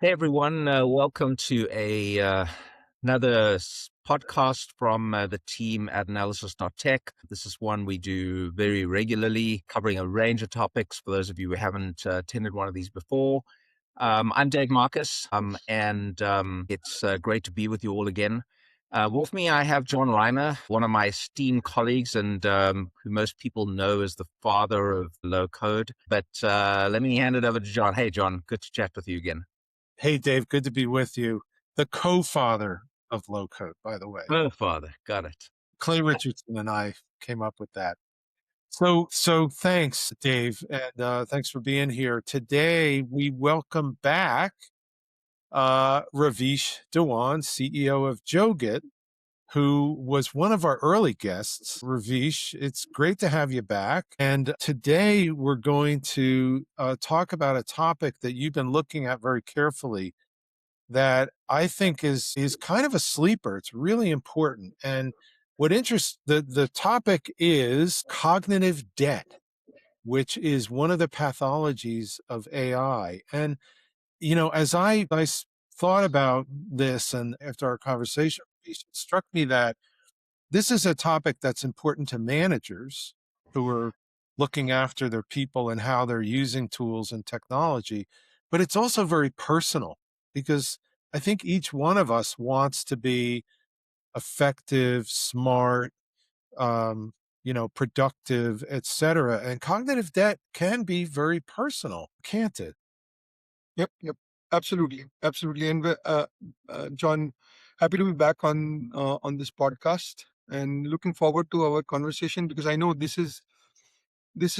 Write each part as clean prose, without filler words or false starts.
Hey everyone, welcome to another podcast from the team at Analysis.Tech. This is one we do very regularly, covering a range of topics. For those of you who haven't attended one of these before, I'm Dave Marcus, and it's great to be with you all again. With me, I have John Reimer, one of my esteemed colleagues, and who most people know as the father of low code. But let me hand it over to John. Hey, John, good to chat with you again. Hey, Dave, good to be with you. The co-father of low code, by the way. Oh, father, got it. Clay Richardson and I came up with that. So thanks, Dave, and thanks for being here. Today, we welcome back Raveesh Dewan, CEO of Joget, who was one of our early guests. Raveesh, it's great to have you back. And today, we're going to talk about a topic that you've been looking at very carefully that I think is kind of a sleeper. It's really important. And what interests the topic is cognitive debt, which is one of the pathologies of AI. And as I thought about this, and after our conversation, it struck me that this is a topic that's important to managers who are looking after their people and how they're using tools and technology. But it's also very personal because I think each one of us wants to be effective, smart, productive, etc. And cognitive debt can be very personal, can't it? Yep. Absolutely. Absolutely. And John, happy to be back on this podcast and looking forward to our conversation because I know this is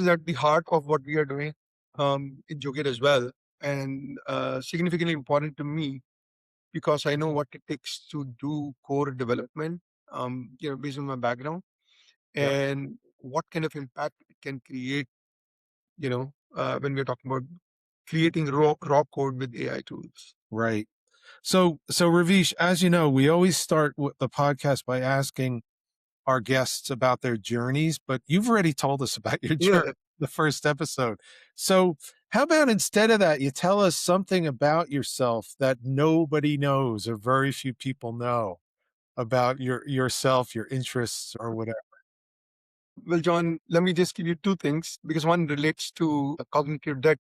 at the heart of what we are doing in Joget as well, and significantly important to me because I know what it takes to do core development. Based on my background Yep. and what kind of impact it can create. When we're talking about creating raw code with AI tools. Right. So Ravish, as you know, we always start with the podcast by asking our guests about their journeys, but you've already told us about your Yeah. journey, the first episode. So how about instead of that, you tell us something about yourself that nobody knows or very few people know about yourself, your interests or whatever. Well, John, let me just give you two things because one relates to cognitive debt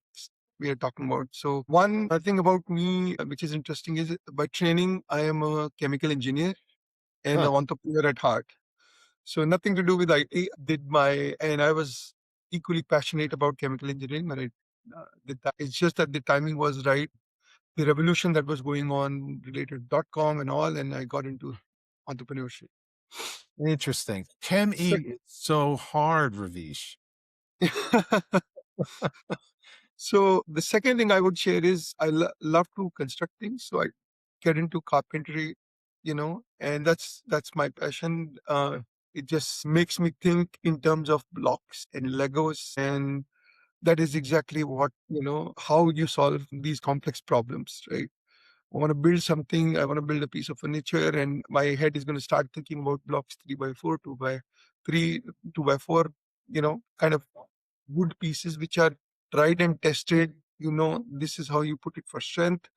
we are talking about. So one thing about me, which is interesting, is by training, I am a chemical engineer and Huh. an entrepreneur at heart. So nothing to do with IT. And I was equally passionate about chemical engineering when I did that. It's just that the timing was right. The revolution that was going on related to .com and all, and I got into entrepreneurship. Interesting. Chem E is so hard, Ravish. So the second thing I would share is I love to construct things. So I get into carpentry, and that's my passion. It just makes me think in terms of blocks and Legos, and that is exactly what how you solve these complex problems, right? I want to build something. I want to build a piece of furniture, and my head is going to start thinking about blocks 3x4, 2x3, 2x4, kind of wood pieces which are tried and tested. This is how you put it for strength.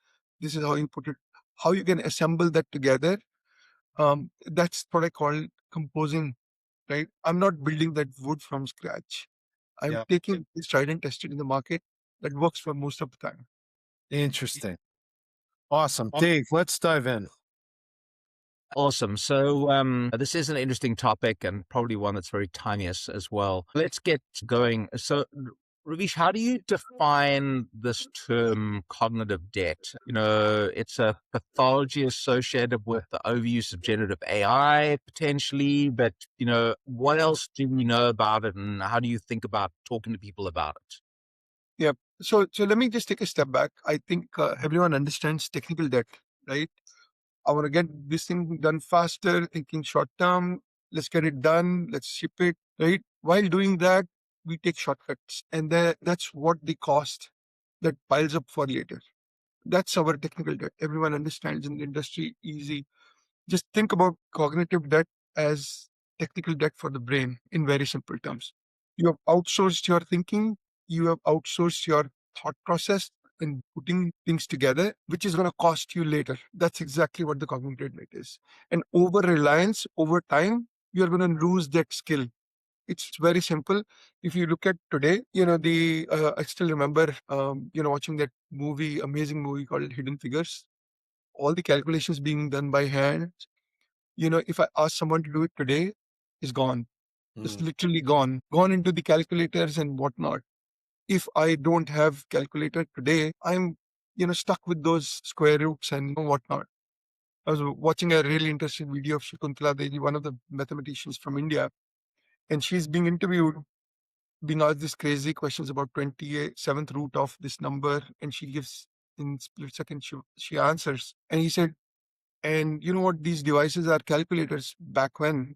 This is how you put it, how you can assemble that together. That's what I call composing, right? I'm not building that wood from scratch. I'm Yeah. taking this tried and tested in the market that works for most of the time. Interesting. Awesome. Dave, let's dive in. Awesome. So this is an interesting topic and probably one that's very timeless as well. Let's get going. So, Ravish, how do you define this term cognitive debt? It's a pathology associated with the overuse of generative AI potentially, but, what else do we know about it and how do you think about talking to people about it? Yeah. So let me just take a step back. I think everyone understands technical debt, right? I want to get this thing done faster, thinking short term. Let's get it done. Let's ship it, right? While doing that, we take shortcuts, and that's what the cost that piles up for later. That's our technical debt. Everyone understands in the industry, easy. Just think about cognitive debt as technical debt for the brain in very simple terms. You have outsourced your thinking, you have outsourced your thought process, and putting things together, which is going to cost you later. That's exactly what the cognitive debt is. And over reliance over time, you're going to lose that skill. It's very simple. If you look at today, I still remember, watching that movie, amazing movie called Hidden Figures. All the calculations being done by hand. If I ask someone to do it today, it's gone. It's literally gone into the calculators and whatnot. If I don't have calculator today, I'm, stuck with those square roots and whatnot. I was watching a really interesting video of Shakuntala Devi, one of the mathematicians from India, and she's being interviewed, being asked these crazy questions about 27th root of this number, and she gives in split second, she answers. And he said, and you know what, these devices are calculators back when.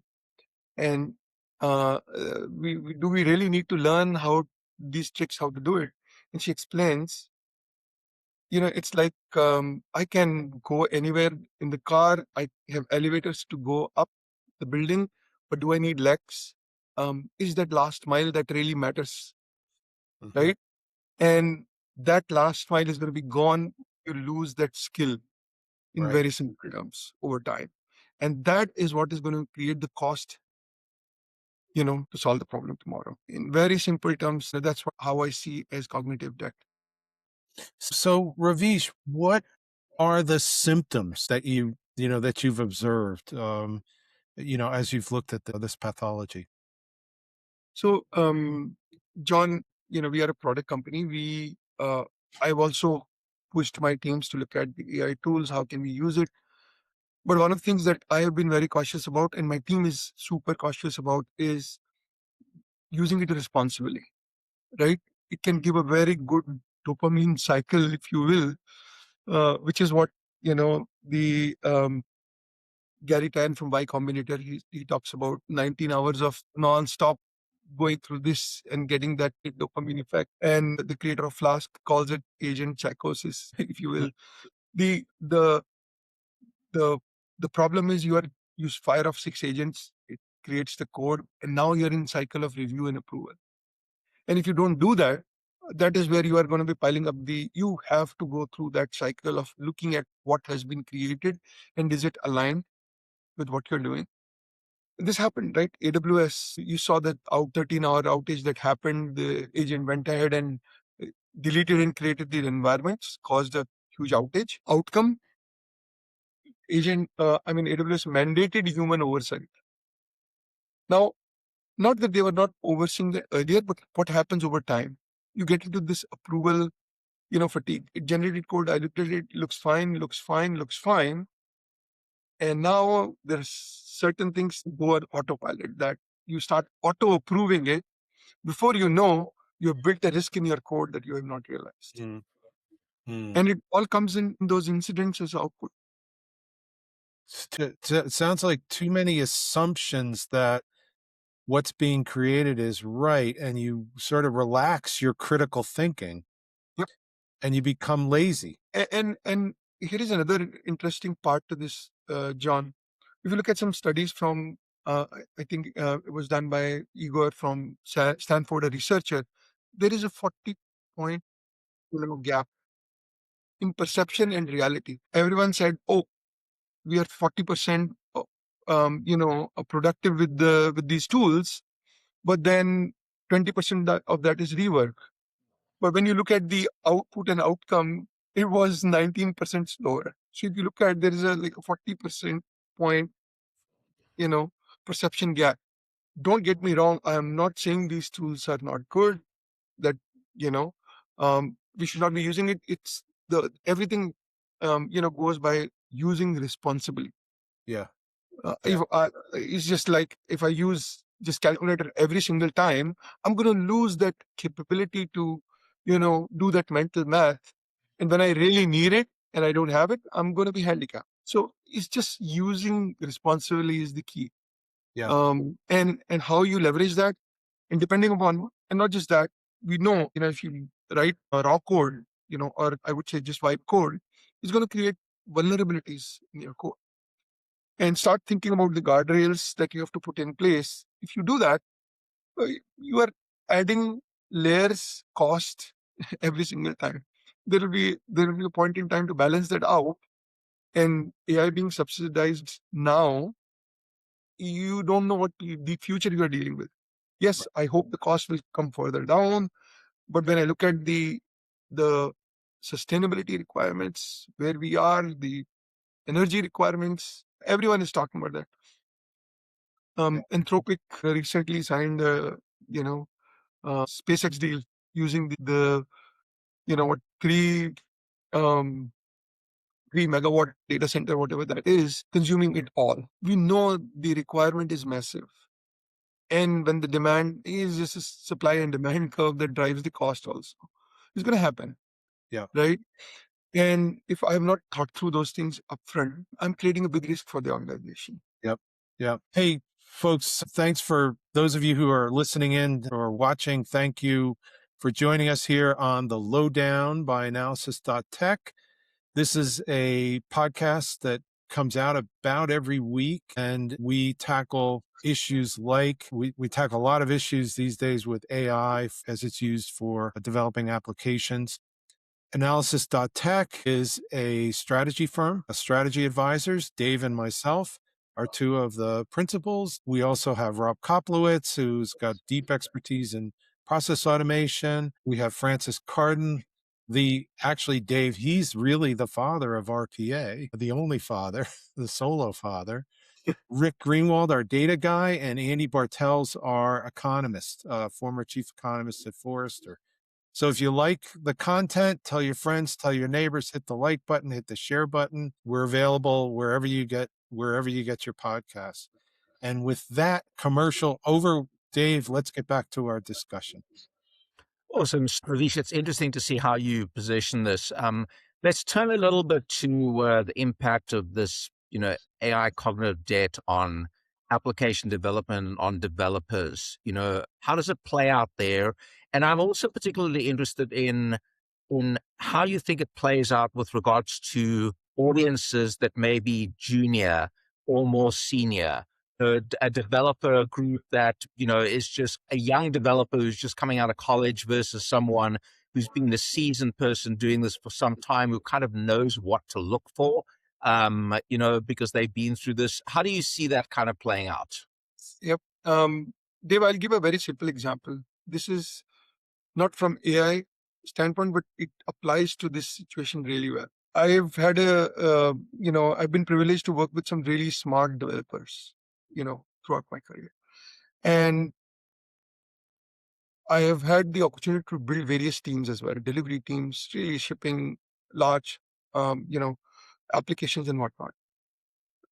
And we really need to learn how these tricks, how to do it. And she explains, it's like, I can go anywhere in the car. I have elevators to go up the building, but do I need legs? Is that last mile that really matters, right? And that last mile is going to be gone. You lose that skill in Right. very simple terms over time. And that is what is going to create the cost, to solve the problem tomorrow. In very simple terms, that's how I see as cognitive debt. So, Raveesh, what are the symptoms that that you've observed, as you've looked at this pathology? So, John, we are a product company. I've also pushed my teams to look at the AI tools. How can we use it? But one of the things that I have been very cautious about, and my team is super cautious about, is using it responsibly, right? It can give a very good dopamine cycle, if you will, which is what, the Gary Tan from Y Combinator, he talks about 19 hours of non-stop going through this and getting that dopamine effect. And the creator of Flask calls it agent psychosis, if you will. The the the the problem is you fire off 6 agents, it creates the code, and now you're in cycle of review and approval. And if you don't do that, that is where you are going to be piling up you have to go through that cycle of looking at what has been created and is it aligned with what you're doing. This happened, right? AWS, you saw that 13-hour outage that happened. The agent went ahead and deleted and created the environments, caused a huge outage. Outcome, AWS mandated human oversight. Now, not that they were not overseeing that earlier, but what happens over time? You get into this approval, fatigue. It generated code, I looked at it, looks fine, looks fine, looks fine. And now there's certain things go on autopilot that you start auto approving it. Before you know, you've built a risk in your code that you have not realized. And it all comes in those incidents as output. It sounds like too many assumptions that what's being created is right, and you sort of relax your critical thinking. Yep. And you become lazy. And here is another interesting part to this, John. If you look at some studies from, I think it was done by Igor from Stanford, a researcher, there is a 40-point gap in perception and reality. Everyone said, "Oh, we are 40% productive with these tools," but then 20% of that is rework. But when you look at the output and outcome, it was 19% slower. So if you look at, there is a 40% point, perception gap. Don't get me wrong. I am not saying these tools are not good, that, we should not be using it. It's everything, goes by using responsibly. Yeah. It's just like if I use just calculator every single time, I'm going to lose that capability to, do that mental math. And when I really need it and I don't have it, I'm going to be handicapped. So it's just using responsibly is the key. Yeah. And how you leverage that, and depending upon, and not just that, we know, if you write a raw code, or I would say just wipe code, it's going to create vulnerabilities in your code. And start thinking about the guardrails that you have to put in place. If you do that, you are adding layers, cost every single time. there will be a point in time to balance that out. And AI being subsidized now, you don't know what the future you are dealing with. Yes, I hope the cost will come further down, but when I look at the sustainability requirements, where we are, the energy requirements, everyone is talking about that. Anthropic recently signed a SpaceX deal using the what 3 megawatt data center, whatever that is, consuming it all. We know the requirement is massive. And when the demand is just a supply and demand curve that drives the cost also, it's going to happen. Yeah. Right. And if I have not thought through those things upfront, I'm creating a big risk for the organization. Yep. Yeah. Hey, folks, thanks for those of you who are listening in or watching. Thank you for joining us here on the Lowdown by Analysis.tech. This is a podcast that comes out about every week, and we tackle issues like we tackle a lot of issues these days with AI as it's used for developing applications. Analysis.tech is a strategy firm, a strategy advisors. Dave and myself are two of the principals. We also have Rob Koplowitz, who's got deep expertise in process automation. We have Francis Carden, actually, Dave, he's really the father of RPA, the only father, the solo father. Rick Greenwald, our data guy, and Andy Bartels, our economist, former chief economist at Forrester. So if you like the content, tell your friends, tell your neighbors, hit the like button, hit the share button. We're available wherever you get your podcasts. And with that commercial over, Dave, let's get back to our discussion. Awesome, Raveesh. It's interesting to see how you position this. Let's turn a little bit to the impact of this, AI cognitive debt on application development, on developers. How does it play out there? And I'm also particularly interested in how you think it plays out with regards to audiences that may be junior or more senior. A developer group that is just a young developer who's just coming out of college versus someone who's been a seasoned person doing this for some time, who kind of knows what to look for, because they've been through this. How do you see that kind of playing out? Yep. Dave, I'll give a very simple example. This is not from AI standpoint, but it applies to this situation really well. I've had I've been privileged to work with some really smart developers, throughout my career. And I have had the opportunity to build various teams as well, delivery teams, really shipping large, applications and whatnot.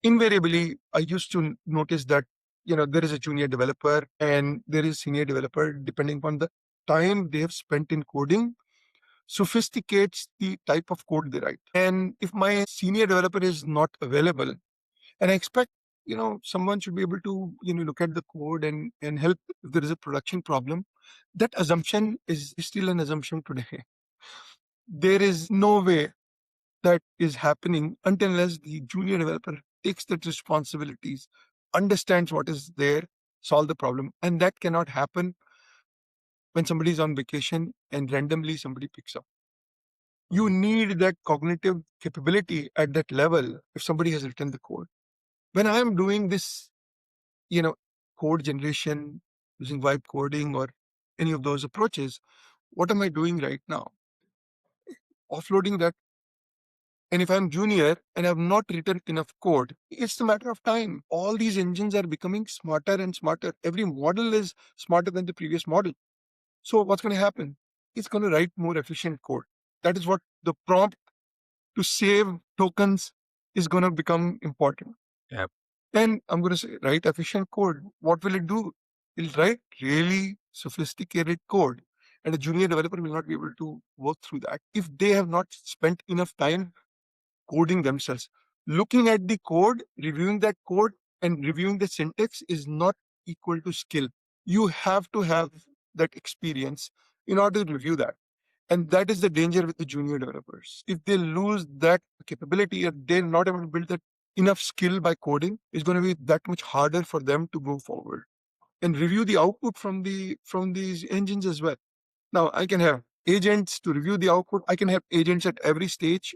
Invariably, I used to notice that, there is a junior developer and there is senior developer, depending upon the time they have spent in coding, sophisticates the type of code they write. And if my senior developer is not available, and I expect, someone should be able to, look at the code and help if there is a production problem, that assumption is still an assumption today. There is no way that is happening until unless the junior developer takes that responsibilities, understands what is there, solve the problem. And that cannot happen when somebody is on vacation and randomly somebody picks up. You need that cognitive capability at that level if somebody has written the code. When I am doing this, code generation using vibe coding or any of those approaches, what am I doing right now? Offloading that. And if I'm junior and I've not written enough code, it's a matter of time. All these engines are becoming smarter and smarter. Every model is smarter than the previous model. So what's going to happen? It's going to write more efficient code. That is what the prompt to save tokens is going to become important. Yep. And I'm going to say, write efficient code. What will it do? It'll write really sophisticated code. And a junior developer will not be able to work through that if they have not spent enough time coding themselves. Looking at the code, reviewing that code, and reviewing the syntax is not equal to skill. You have to have that experience in order to review that. And that is the danger with the junior developers. If they lose that capability and they're not able to build that enough skill by coding, it's going to be that much harder for them to go forward and review the output from these engines as well. Now, I can have agents to review the output. I can have agents at every stage.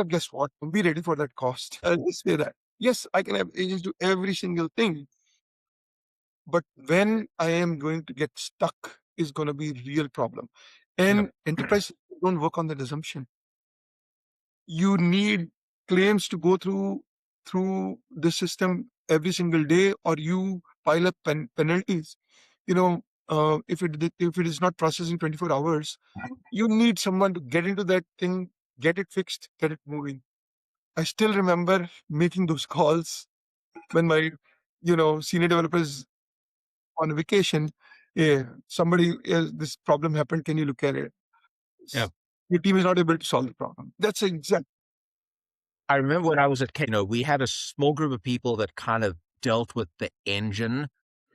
Guess what? Be ready for that cost. I'll just say that. Yes, I can have agents do every single thing. But when I am going to get stuck is going to be a real problem. And enterprise don't work on that assumption. You need claims to go through the system every single day, or you pile up penalties. If it is not processing 24 hours, you need someone to get into that thing, get it fixed, get it moving. I still remember making those calls when my senior developers on vacation. Yeah, somebody, this problem happened, can you look at it? Yeah. Your team is not able to solve the problem. That's exact. I remember when I was at Kano, we had a small group of people that kind of dealt with the engine,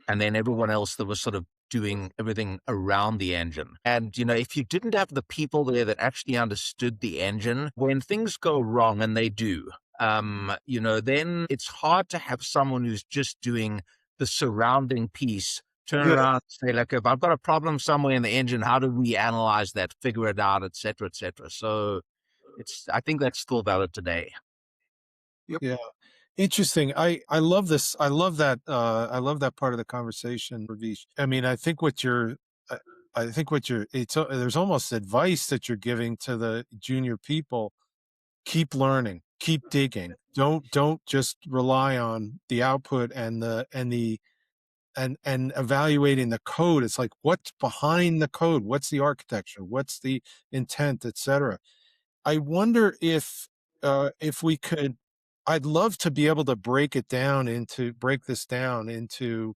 and then everyone else that was sort of doing everything around the engine. And, if you didn't have the people there that actually understood the engine, when things go wrong, and they do, then it's hard to have someone who's just doing the surrounding piece turn around and say, like, if I've got a problem somewhere in the engine, how do we analyze that, figure it out, et cetera, et cetera. So I think that's still valid today. Yeah. Interesting. I love this. I love that. I love that part of the conversation, Raveesh. I mean, I think there's almost advice that you're giving to the junior people. Keep learning, keep digging. Don't just rely on the output and evaluating the code. It's like, what's behind the code? What's the architecture? What's the intent, etc. I wonder if we could. I'd love to be able to break this down into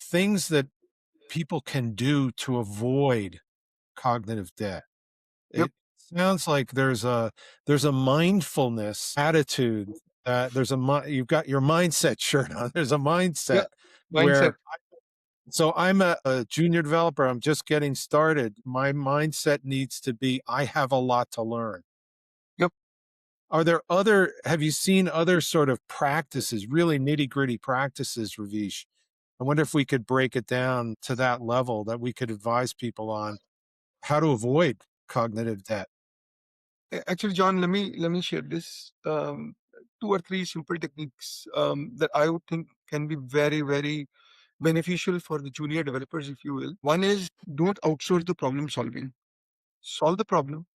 things that people can do to avoid cognitive debt. Yep. It sounds like there's a mindfulness attitude. You've got your mindset shirt on. There's a mindset Mindset. so I'm a junior developer. I'm just getting started. My mindset needs to be, I have a lot to learn. Yep. Have you seen other sort of practices, really nitty gritty practices, Raveesh? I wonder if we could break it down to that level, that we could advise people on how to avoid cognitive debt. Actually, John, let me share this. 2 or 3 simple techniques that I would think can be very, very beneficial for the junior developers, if you will. One is, don't outsource the problem solving. Solve the problem.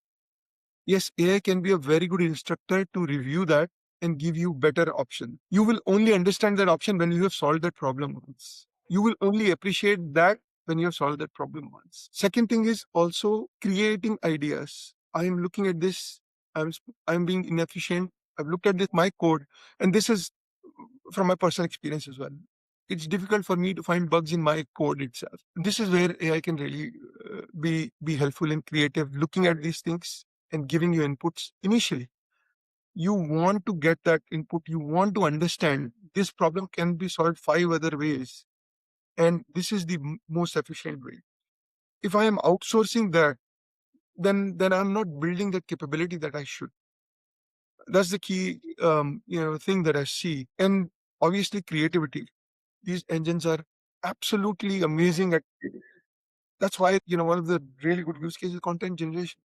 Yes, AI can be a very good instructor to review that and give you better option. You will only understand that option when you have solved that problem once. You will only appreciate that when you have solved that problem once. Second thing is also creating ideas. I am looking at this. I'm being inefficient. I've looked at my code, and this is from my personal experience as well. It's difficult for me to find bugs in my code itself. This is where AI can really be helpful and creative, looking at these things and giving you inputs. Initially, you want to get that input. You want to understand this problem can be solved 5 other ways, and this is the most efficient way. If I am outsourcing that, then I'm not building the capability that I should. That's the key thing that I see. And obviously creativity. These engines are absolutely amazing at. That's why one of the really good use cases is content generation.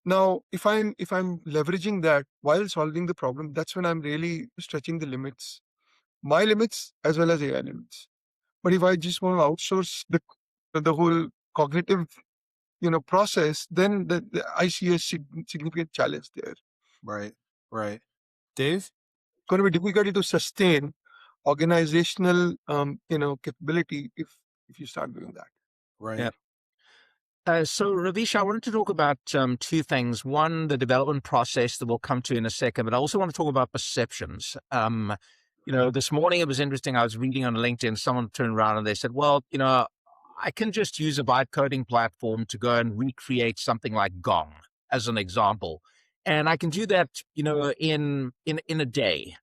Now, if I'm leveraging that while solving the problem, that's when I'm really stretching the limits, my limits as well as AI limits. But if I just want to outsource the whole cognitive process, then I see a significant challenge there. Right. Dave? It's going to be difficult to sustain organizational capability if you start doing that. Right. Yeah. So, Raveesh, I wanted to talk about 2 things. One, the development process that we'll come to in a second, but I also want to talk about perceptions. This morning it was interesting. I was reading on LinkedIn, someone turned around and they said, well, I can just use a vibe coding platform to go and recreate something like Gong, as an example. And I can do that, in a day.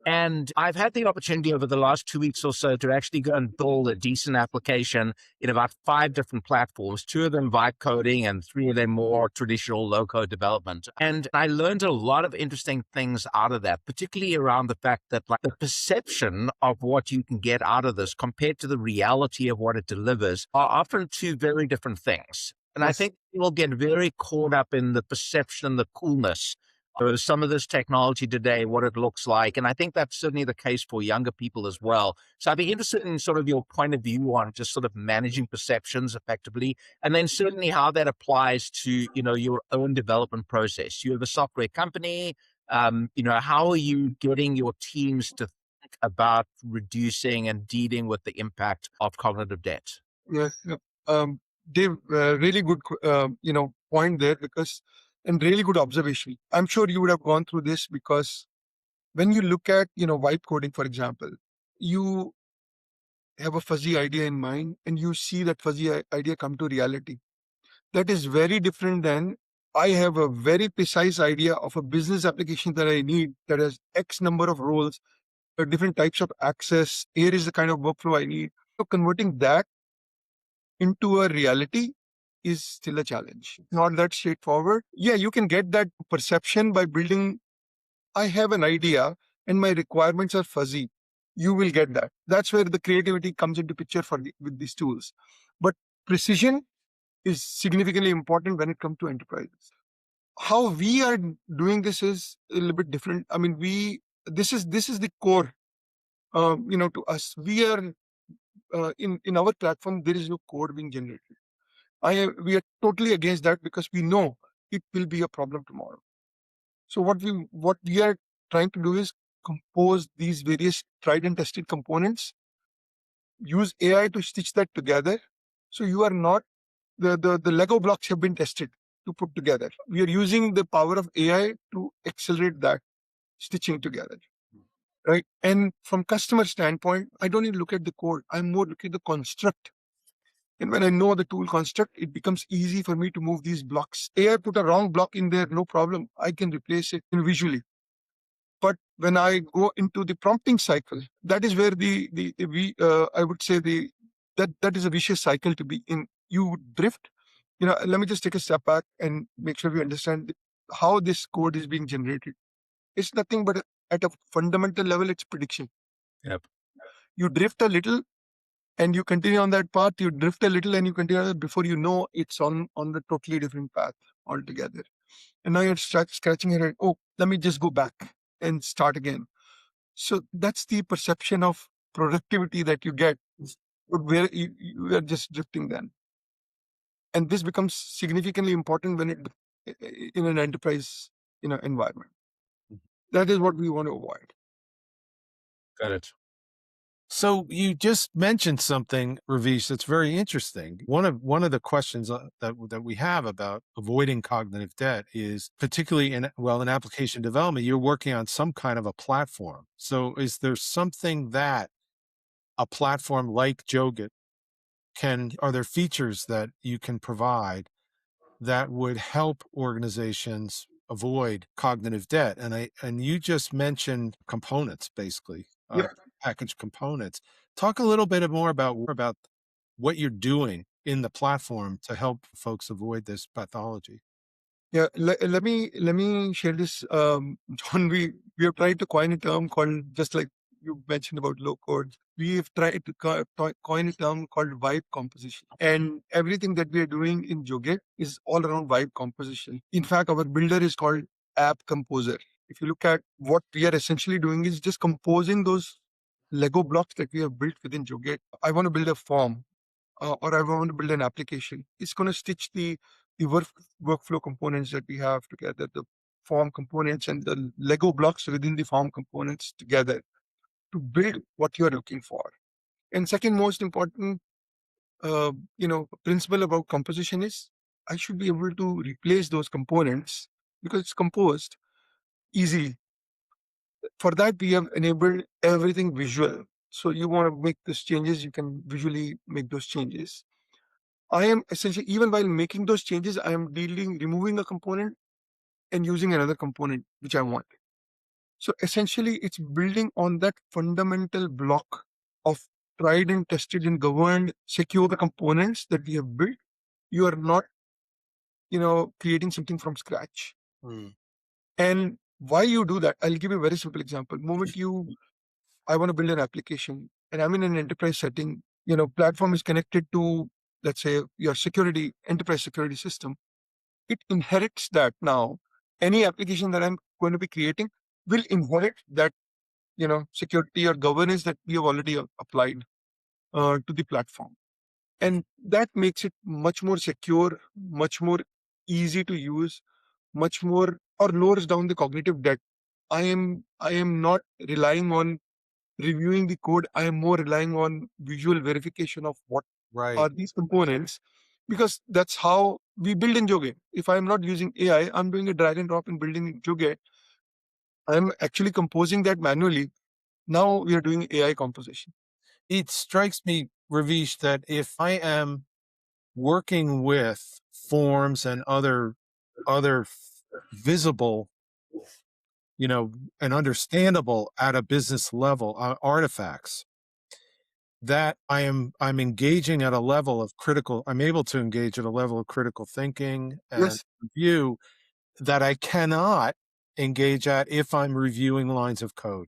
And I've had the opportunity over the last 2 weeks or so to actually go and build a decent application in about 5 different platforms, 2 of them vibe coding and 3 of them more traditional low-code development. And I learned a lot of interesting things out of that, particularly around the fact that the perception of what you can get out of this compared to the reality of what it delivers are often 2 very different things. And yes. I think people get very caught up in the perception and the coolness of some of this technology today, what it looks like. And I think that's certainly the case for younger people as well. So I'd be interested in sort of your point of view on just sort of managing perceptions effectively, and then certainly how that applies to, your own development process. You have a software company. How are you getting your teams to think about reducing and dealing with the impact of cognitive debt? Yes. Yeah. Dave, really good, point there, because, and really good observation. I'm sure you would have gone through this, because when you look at, vibe coding, for example, you have a fuzzy idea in mind and you see that fuzzy idea come to reality. That is very different than I have a very precise idea of a business application that I need that has X number of roles, different types of access. Here is the kind of workflow I need. So converting that into a reality is still a challenge. Not that straightforward. Yeah, you can get that perception by building. I have an idea and my requirements are fuzzy. You will get that. That's where the creativity comes into picture with these tools. But precision is significantly important when it comes to enterprises. How we are doing this is a little bit different. I mean, this is the core. To us, we are in our platform. There is no code being generated. We are totally against that, because we know it will be a problem tomorrow. So what we are trying to do is compose these various tried and tested components, use AI to stitch that together. So you are not the Lego blocks have been tested to put together. We are using the power of AI to accelerate that stitching together. Right. And from customer standpoint, I don't even look at the code. I'm more looking at the construct. And when I know the tool construct, it becomes easy for me to move these blocks. AI put a wrong block in there, no problem. I can replace it visually. But when I go into the prompting cycle, that is where I would say that is a vicious cycle to be in. You drift. Let me just take a step back and make sure we understand how this code is being generated. It's nothing but at a fundamental level, it's prediction. Yep. You drift a little and you continue on that path. You drift a little and you continue before you know it's on the totally different path altogether. And now you're scratching your head. Oh, let me just go back and start again. So that's the perception of productivity that you get, where you are just drifting then. And this becomes significantly important when in an enterprise environment. That is what we want to avoid. Got it. So you just mentioned something, Raveesh, that's very interesting. One of the questions that we have about avoiding cognitive debt is, particularly in application development, you're working on some kind of a platform. So is there something that a platform like Joget are there features that you can provide that would help organizations avoid cognitive debt? And you just mentioned components, basically. Yeah. Package components. Talk a little bit more about what you're doing in the platform to help folks avoid this pathology. Yeah, let me share this. John, we have tried to coin a term called, just like you mentioned about low code, we have tried to coin a term called vibe composition. And everything that we are doing in Joget is all around vibe composition. In fact, our builder is called App Composer. If you look at what we are essentially doing, is just composing those Lego blocks that we have built within Joget. I want to build a form, or I want to build an application. It's going to stitch the workflow components that we have together, the form components and the Lego blocks within the form components together to build what you're looking for. And second most important, principle about composition is I should be able to replace those components because it's composed easily. For that, we have enabled everything visual. So you want to make those changes, you can visually make those changes. I am essentially, even while making those changes, I am removing a component and using another component which I want. So essentially, it's building on that fundamental block of tried and tested and governed secure components that we have built. You are not, creating something from scratch. And why you do that? I'll give you a very simple example. Moment I want to build an application and I'm in an enterprise setting, platform is connected to let's say your security, enterprise security system, it inherits that now. Any application that I'm going to be creating will inherit that, security or governance that we have already applied to the platform. And that makes it much more secure, much more easy to use, much more, or lowers down the cognitive debt. I am not relying on reviewing the code. I am more relying on visual verification of what Right. are these components, because that's how we build in Joget. If I'm not using AI, I'm doing a drag and drop and building in Joget. I'm actually composing that manually. Now we are doing AI composition. It strikes me, Raveesh, that if I am working with forms and other visible, and understandable at a business level artifacts, that I'm engaging at a level of critical, I'm able to engage at a level of critical thinking and Yes. review that I cannot engage at if I'm reviewing lines of code.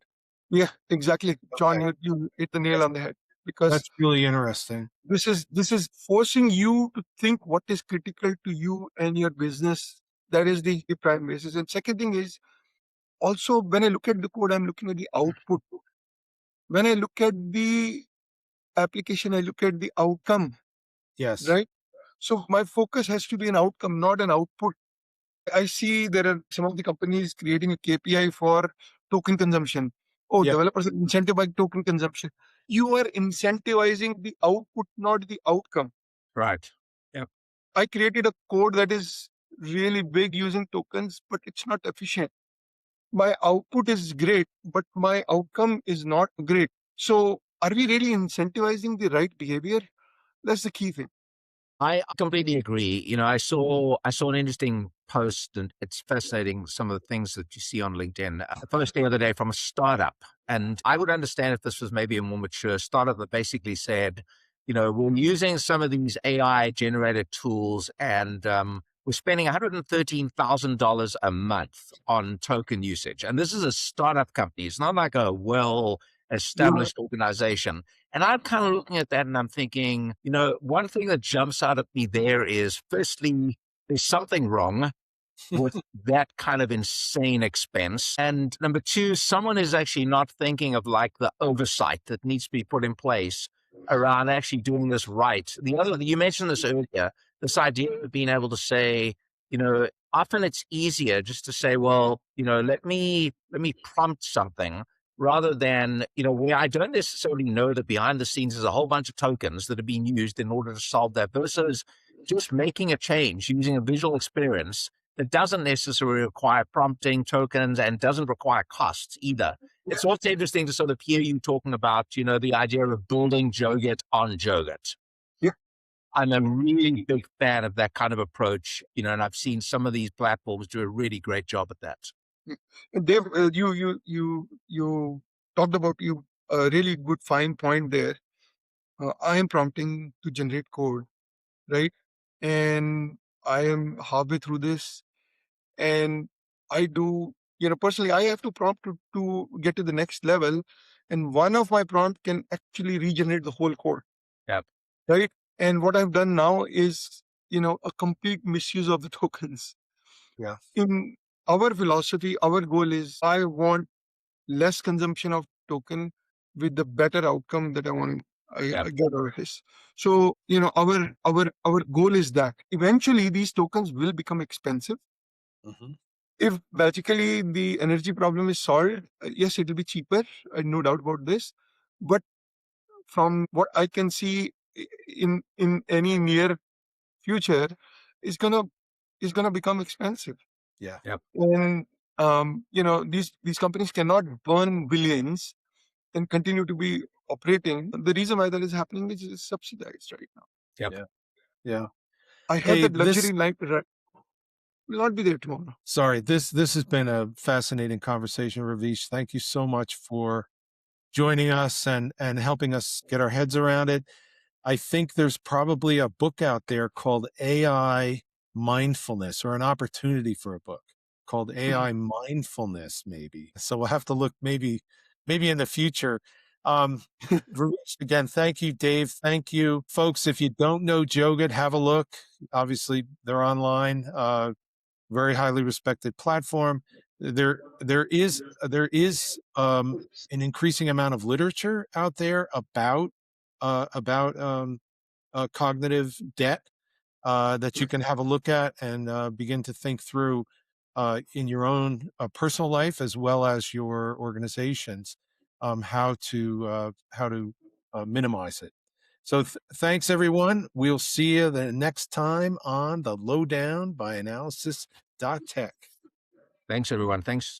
Yeah, exactly. John, Okay. you hit the nail on the head, because That's really interesting. this is forcing you to think what is critical to you and your business. That is the prime basis. And second thing is, also, when I look at the code, I'm looking at the output. When I look at the application, I look at the outcome, Yes. right? So my focus has to be an outcome, not an output. I see there are some of the companies creating a KPI for token consumption. Oh, Yeah. developers are incentivized by token consumption. You are incentivizing the output, not the outcome. Right. Yep. I created a code that is really big using tokens, but it's not efficient. My output is great, but my outcome is not great. So, are we really incentivizing the right behavior? That's the key thing. I completely agree. I saw an interesting post, and it's fascinating some of the things that you see on LinkedIn. A post the other day from a startup, and I would understand if this was maybe a more mature startup that basically said, we're using some of these AI generated tools, and we're spending $113,000 a month on token usage. And this is a startup company. It's not like a well established organization. And I'm kind of looking at that and I'm thinking, one thing that jumps out at me there is, firstly, there's something wrong with that kind of insane expense. And number two, someone is actually not thinking of like the oversight that needs to be put in place around actually doing this right. The other, you mentioned this earlier, this idea of being able to say, often it's easier just to say, well, let me prompt something rather than, where I don't necessarily know that behind the scenes there's a whole bunch of tokens that are being used in order to solve that versus just making a change using a visual experience that doesn't necessarily require prompting tokens and doesn't require costs either. It's also interesting to sort of hear you talking about, the idea of building Joget on Joget. Yeah. I'm a really big fan of that kind of approach, and I've seen some of these platforms do a really great job at that. And Dave, you talked about you a really good fine point there. I am prompting to generate code, right? And I am halfway through this, and I do, personally, I have to prompt to get to the next level, and one of my prompt can actually regenerate the whole code. Yep. Right. And what I've done now is, a complete misuse of the tokens. Yeah. In our philosophy, our goal is I want less consumption of token with the better outcome that I get out of this. So, our goal is that eventually these tokens will become expensive. Mm-hmm. If magically the energy problem is solved, yes, it will be cheaper, no doubt about this. But from what I can see in any near future, is gonna become expensive. Yeah. Yep. And these companies cannot burn billions and continue to be operating. The reason why that is happening is it's subsidized right now. Yep. Yeah. Yeah. I have Hey, that luxury life will not be there tomorrow. sorry, this has been a fascinating conversation, Raveesh. Thank you so much for joining us and helping us get our heads around it. I think there's probably a book out there called AI Mindfulness, or an opportunity for a book called AI Mindfulness, maybe. So we'll have to look maybe in the future. Raveesh, again, thank you, Dave. Thank you, folks. If you don't know Joget, have a look. Obviously, they're online. Very highly respected platform. There is an increasing amount of literature out there about cognitive debt that you can have a look at and begin to think through in your own personal life as well as your organizations, how to minimize it. So thanks, everyone. We'll see you the next time on the Lowdown by Analysis.Tech. Thanks, everyone. Thanks.